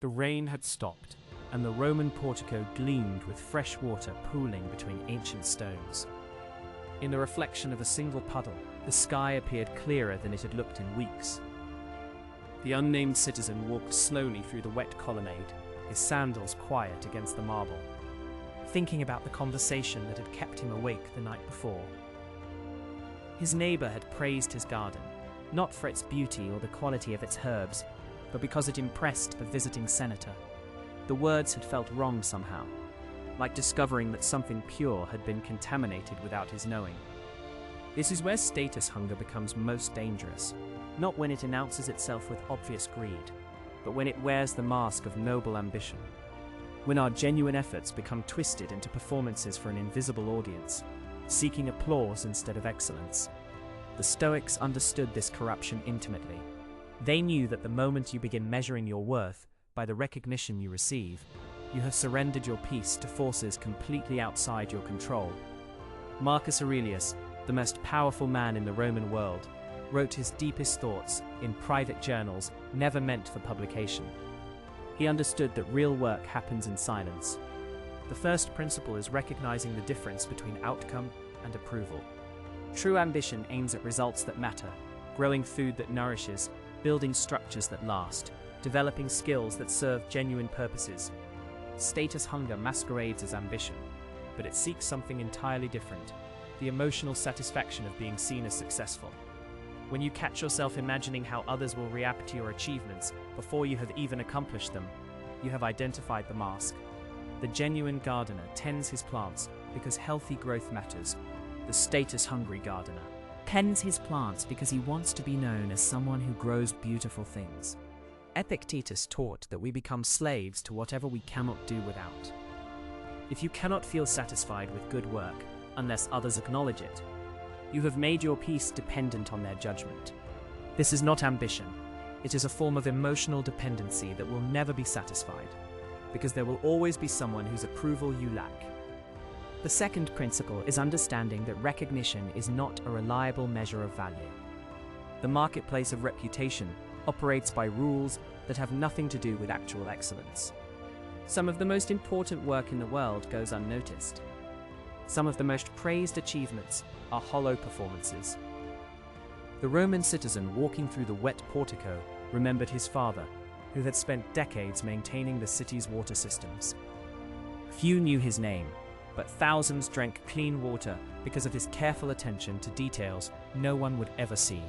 The rain had stopped, and the Roman portico gleamed with fresh water pooling between ancient stones. In the reflection of a single puddle, the sky appeared clearer than it had looked in weeks. The unnamed citizen walked slowly through the wet colonnade, his sandals quiet against the marble, thinking about the conversation that had kept him awake the night before. His neighbor had praised his garden, not for its beauty or the quality of its herbs, but because it impressed the visiting senator. The words had felt wrong somehow, like discovering that something pure had been contaminated without his knowing. This is where status hunger becomes most dangerous, not when it announces itself with obvious greed, but when it wears the mask of noble ambition. When our genuine efforts become twisted into performances for an invisible audience, seeking applause instead of excellence. The Stoics understood this corruption intimately. They knew that the moment you begin measuring your worth by the recognition you receive, you have surrendered your peace to forces completely outside your control. Marcus Aurelius, the most powerful man in the Roman world, wrote his deepest thoughts in private journals never meant for publication. He understood that real work happens in silence. The first principle is recognizing the difference between outcome and approval. True ambition aims at results that matter, growing food that nourishes, building structures that last, developing skills that serve genuine purposes. Status hunger masquerades as ambition, but it seeks something entirely different, the emotional satisfaction of being seen as successful. When you catch yourself imagining how others will react to your achievements before you have even accomplished them, you have identified the mask. The genuine gardener tends his plants because healthy growth matters. The status-hungry gardener tends his plants because he wants to be known as someone who grows beautiful things. Epictetus taught that we become slaves to whatever we cannot do without. If you cannot feel satisfied with good work unless others acknowledge it, you have made your peace dependent on their judgment. This is not ambition. It is a form of emotional dependency that will never be satisfied, because there will always be someone whose approval you lack. The second principle is understanding that recognition is not a reliable measure of value. The marketplace of reputation operates by rules that have nothing to do with actual excellence. Some of the most important work in the world goes unnoticed. Some of the most praised achievements are hollow performances. The Roman citizen walking through the wet portico remembered his father, who had spent decades maintaining the city's water systems. Few knew his name, but thousands drank clean water because of his careful attention to details no one would ever see.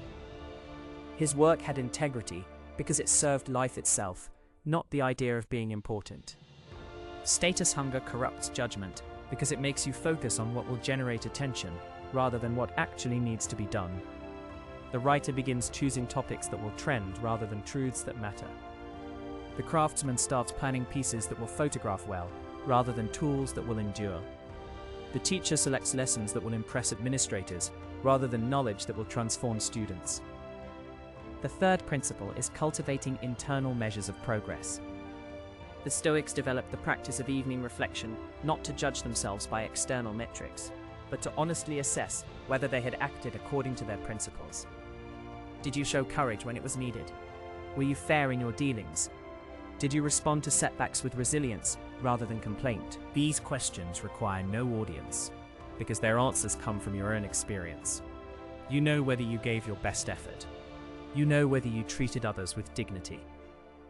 His work had integrity because it served life itself, not the idea of being important. Status hunger corrupts judgment because it makes you focus on what will generate attention rather than what actually needs to be done. The writer begins choosing topics that will trend rather than truths that matter. The craftsman starts planning pieces that will photograph well rather than tools that will endure. The teacher selects lessons that will impress administrators rather than knowledge that will transform students. The third principle is cultivating internal measures of progress. The Stoics developed the practice of evening reflection not to judge themselves by external metrics, but to honestly assess whether they had acted according to their principles. Did you show courage when it was needed? Were you fair in your dealings? Did you respond to setbacks with resilience rather than complaint? These questions require no audience, because their answers come from your own experience. You know whether you gave your best effort. You know whether you treated others with dignity.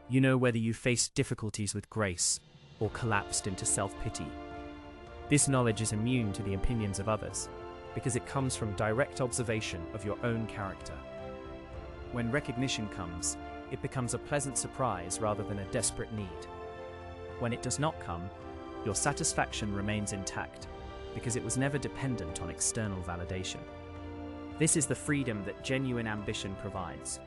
You know whether you faced difficulties with grace or collapsed into self-pity. This knowledge is immune to the opinions of others, because it comes from direct observation of your own character. When recognition comes, it becomes a pleasant surprise rather than a desperate need. When it does not come, your satisfaction remains intact, because it was never dependent on external validation. This is the freedom that genuine ambition provides,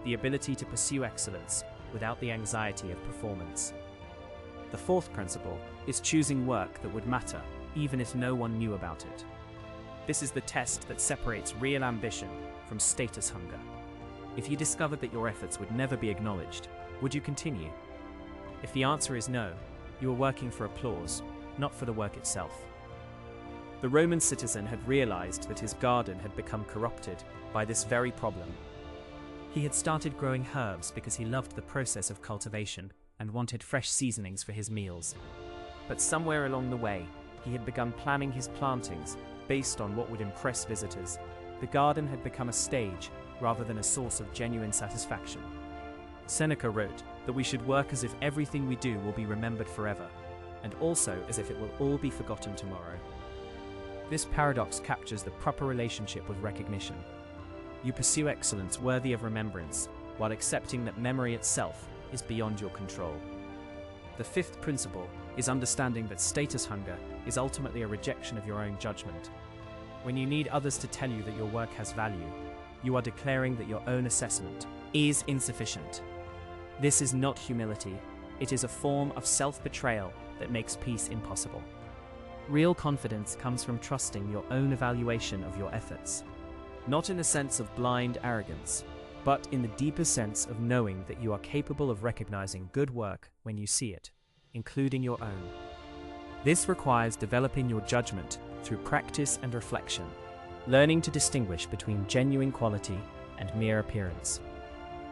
the ability to pursue excellence without the anxiety of performance. The fourth principle is choosing work that would matter, even if no one knew about it. This is the test that separates real ambition from status hunger. If you discovered that your efforts would never be acknowledged, would you continue? If the answer is no, you are working for applause, not for the work itself. The Roman citizen had realized that his garden had become corrupted by this very problem. He had started growing herbs because he loved the process of cultivation, and wanted fresh seasonings for his meals. But somewhere along the way, he had begun planning his plantings based on what would impress visitors. The garden had become a stage rather than a source of genuine satisfaction. Seneca wrote that we should work as if everything we do will be remembered forever, and also as if it will all be forgotten tomorrow. This paradox captures the proper relationship with recognition. You pursue excellence worthy of remembrance, while accepting that memory itself is beyond your control. The fifth principle is understanding that status hunger is ultimately a rejection of your own judgment. When you need others to tell you that your work has value, you are declaring that your own assessment is insufficient. This is not humility, it is a form of self-betrayal that makes peace impossible. Real confidence comes from trusting your own evaluation of your efforts, not in the sense of blind arrogance, but in the deeper sense of knowing that you are capable of recognizing good work when you see it, including your own. This requires developing your judgment through practice and reflection, learning to distinguish between genuine quality and mere appearance.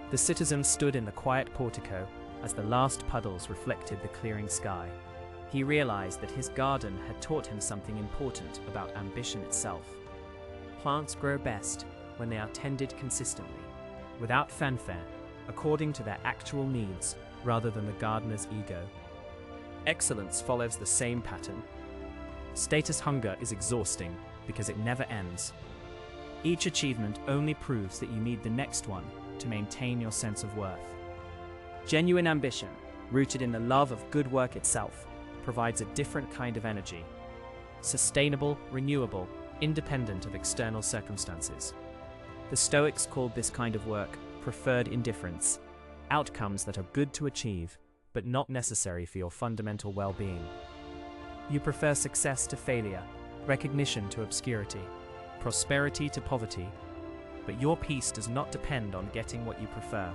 The citizen stood in the quiet portico as the last puddles reflected the clearing sky. He realized that his garden had taught him something important about ambition itself. Plants grow best when they are tended consistently, without fanfare, according to their actual needs rather than the gardener's ego. Excellence follows the same pattern. Status hunger is exhausting because it never ends. Each achievement only proves that you need the next one to maintain your sense of worth. Genuine ambition, rooted in the love of good work itself, provides a different kind of energy. Sustainable, renewable, independent of external circumstances. The Stoics called this kind of work preferred indifference, outcomes that are good to achieve, but not necessary for your fundamental well-being. You prefer success to failure, recognition to obscurity, prosperity to poverty, but your peace does not depend on getting what you prefer,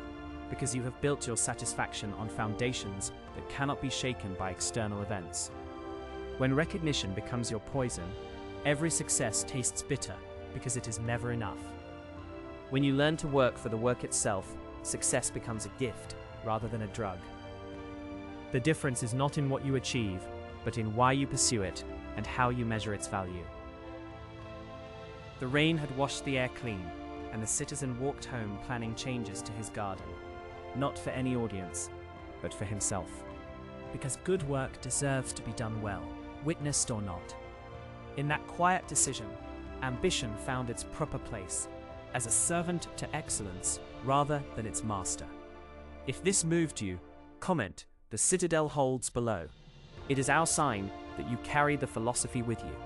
because you have built your satisfaction on foundations that cannot be shaken by external events. When recognition becomes your poison, every success tastes bitter because it is never enough. When you learn to work for the work itself, success becomes a gift rather than a drug. The difference is not in what you achieve, but in why you pursue it and how you measure its value. The rain had washed the air clean, and the citizen walked home planning changes to his garden, not for any audience, but for himself. Because good work deserves to be done well, witnessed or not. In that quiet decision, ambition found its proper place, as a servant to excellence rather than its master. If this moved you, comment "The Citadel holds" below. It is our sign that you carry the philosophy with you.